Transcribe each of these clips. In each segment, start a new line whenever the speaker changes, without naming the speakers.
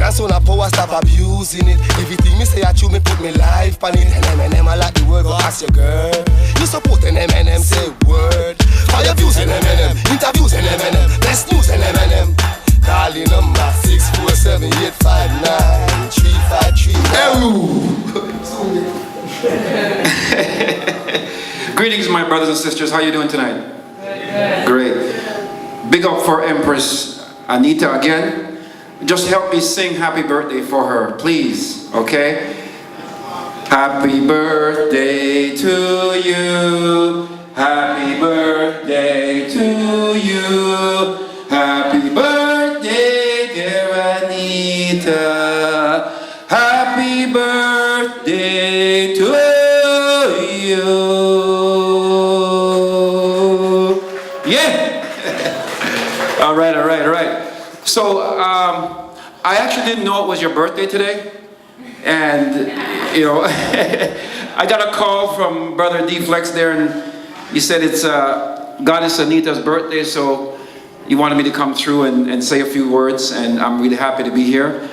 good and soon a power, stop abusing it. Everything me say I chew, me put me life on it. M&M, I like the word, go ask your girl. You support an M&M, say word. Fire views in M&M, interviews in M&M, best news in M&M. Calling number 647-859-353.
Greetings, my brothers and sisters. How you doing tonight? Great. Big up for Empress Anita again. Just help me sing happy birthday for her, please. Okay? Happy birthday to you. Happy birthday to you. Happy birthday, dear Anita. Happy birthday to you. Yeah. All right. So I actually didn't know it was your birthday today, and you know, I got a call from Brother D Flex there, and he said it's Goddess Anita's birthday, so he wanted me to come through and say a few words, and I'm really happy to be here.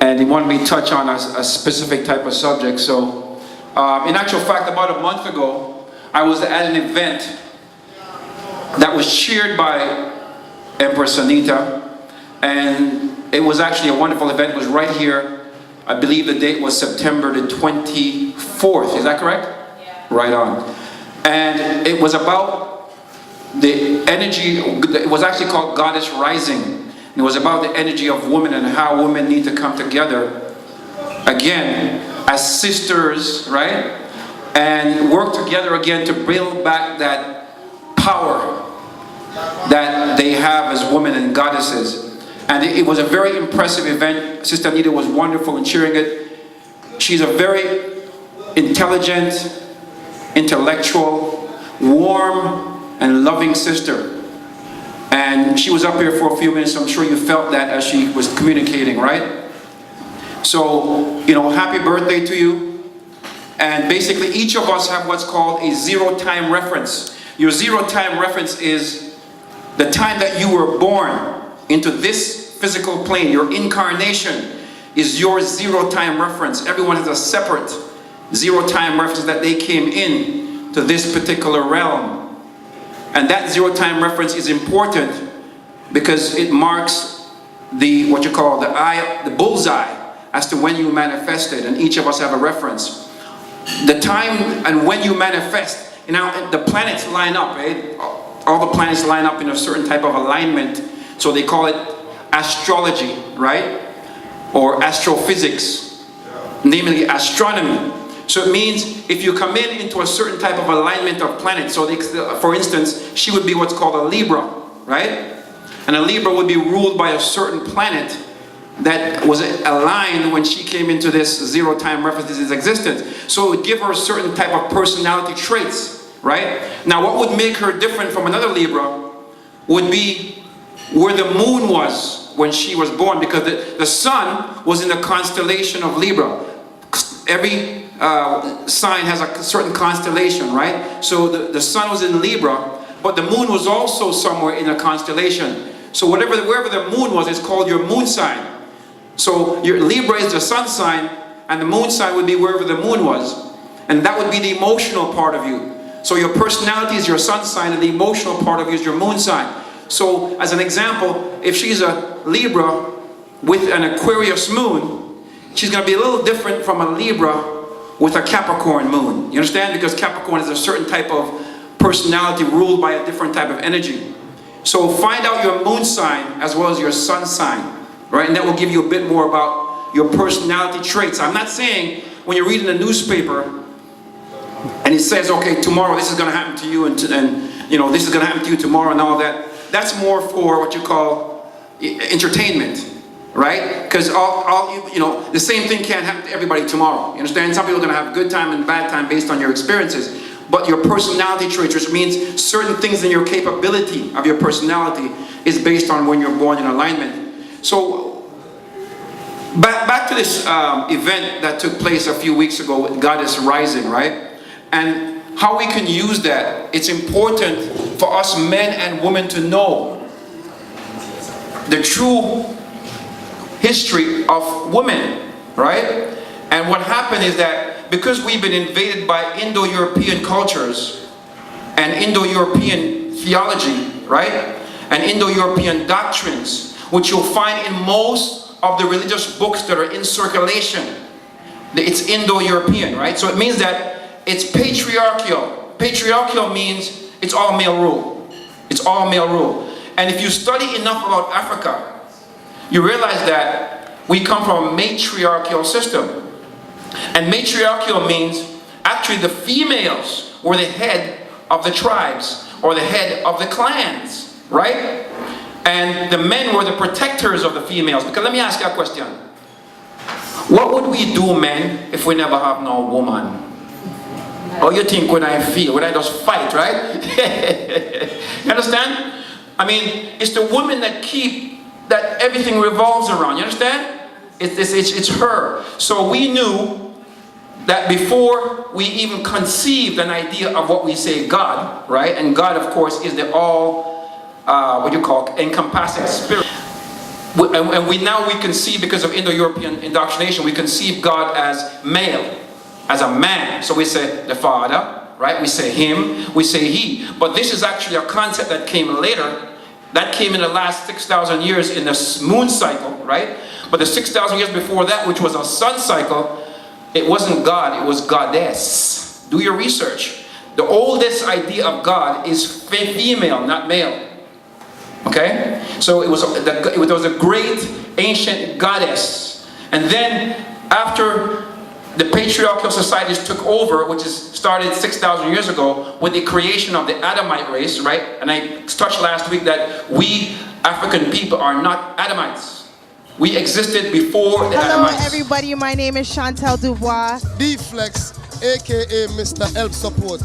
And he wanted me to touch on a specific type of subject. So, in actual fact, about a month ago, I was at an event that was cheered by Empress Anita, and it was actually a wonderful event. It was right here. I believe the date was September the 24th. Is that correct? Yeah. Right on. And it was about the energy. It was actually called Goddess Rising. And it was about the energy of women and how women need to come together again as sisters, right? And work together again to build back that power that they have as women and goddesses. And it was a very impressive event. Sister Anita was wonderful in cheering it. She's a very intelligent, intellectual, warm, and loving sister. And she was up here for a few minutes. I'm sure you felt that as she was communicating, right? So, you know, happy birthday to you. And basically, each of us have what's called a zero-time reference. Your zero-time reference is the time that you were born into this physical plane. Your incarnation is your zero-time reference. Everyone has a separate zero-time reference that they came in to this particular realm. And that zero-time reference is important because it marks the, what you call the eye, the bullseye as to when you manifested, and each of us have a reference. The time and when you manifest, you know, the planets line up, right? All the planets line up in a certain type of alignment, so they call it astrology, right? Or astrophysics, namely astronomy. So it means if you come into a certain type of alignment of planets, so for instance, she would be what's called a Libra, right? And a Libra would be ruled by a certain planet that was aligned when she came into this zero-time reference's existence. So it would give her a certain type of personality traits, right? Now what would make her different from another Libra would be where the moon was when she was born, because the sun was in the constellation of Libra. Every sign has a certain constellation, right? So the sun was in Libra, but the moon was also somewhere in a constellation. So wherever the moon was, it's called your moon sign. So your Libra is the sun sign, and the moon sign would be wherever the moon was. And that would be the emotional part of you. So your personality is your sun sign, and the emotional part of you is your moon sign. So as an example, if she's a Libra with an Aquarius moon, she's going to be a little different from a Libra with a Capricorn moon. You understand? Because Capricorn is a certain type of personality ruled by a different type of energy. So find out your moon sign as well as your sun sign, right? And that will give you a bit more about your personality traits. I'm not saying when you're reading a newspaper and it says, okay, tomorrow this is going to happen to you, and you know, this is going to happen to you tomorrow and all that. That's more for what you call entertainment, right? Because you know, the same thing can't happen to everybody tomorrow. You understand? Some people are going to have a good time and bad time based on your experiences. But your personality traits, which means certain things in your capability of your personality, is based on when you're born in alignment. So, back to this event that took place a few weeks ago with Goddess Rising, right? And how we can use that. It's important for us men and women to know the true history of women, right? And what happened is that because we've been invaded by Indo-European cultures and Indo-European theology, right? And Indo-European doctrines, which you'll find in most of the religious books that are in circulation. It's Indo-European, right? So it means that it's patriarchal. Patriarchal means it's all male rule. It's all male rule. And if you study enough about Africa, you realize that we come from a matriarchal system. And matriarchal means actually the females were the head of the tribes or the head of the clans, right? And the men were the protectors of the females. Because let me ask you a question. What would we do, men, if we never have no woman? Oh, you think when I feel, when I just fight, right? You understand? I mean, it's the women that keep, that everything revolves around, you understand? It's her. So we knew that before we even conceived an idea of what we say God, right? And God, of course, is the encompassing spirit. And we conceive, because of Indo-European indoctrination, we conceive God as male, as a man. So we say the Father, right? We say him, we say he. But this is actually a concept that came later. That came in the last 6,000 years in the moon cycle, right? But the 6,000 years before that, which was a sun cycle, it wasn't God, it was goddess. Do your research. The oldest idea of God is female, not male. Okay? So it was a great ancient goddess. And then after the patriarchal societies took over, which is started 6,000 years ago with the creation of the Adamite race, right? And I touched last week that we African people are not Adamites. We existed before the Adamites.
Hello everybody, my name is Chantel Dubois.
D-Flex, aka Mr. Help Support.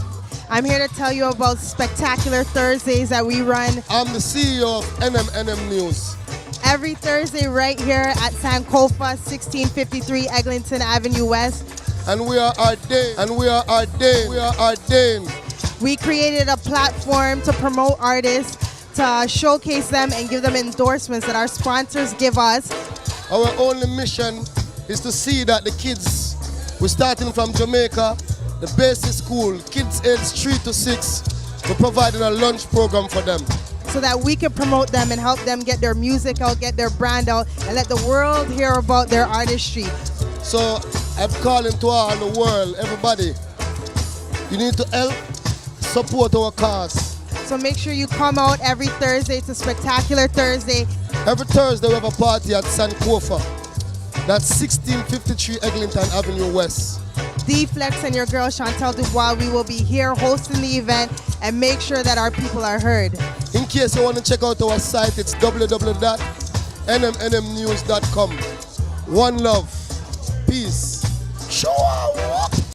I'm here to tell you about Spectacular Thursdays that we run.
I'm the CEO of NMNM News.
Every Thursday right here at Sankofa, 1653 Eglinton Avenue West.
And we are ordained.
We created a platform to promote artists, to showcase them and give them endorsements that our sponsors give us.
Our only mission is to see that the kids, we're starting from Jamaica, the basic school, kids aged 3 to 6, we're providing a lunch program for them.
So that we can promote them and help them get their music out, get their brand out, and let the world hear about their artistry.
So I'm calling to all the world, everybody, you need to help support our cause.
So make sure you come out every Thursday to Spectacular Thursday.
Every Thursday we have a party at Sankofa. That's 1653 Eglinton Avenue West.
D-Flex and your girl Chantel Dubois, we will be here hosting the event and make sure that our people are heard.
In case you want to check out our site, it's www.nmnmnews.com. One love. Peace. Show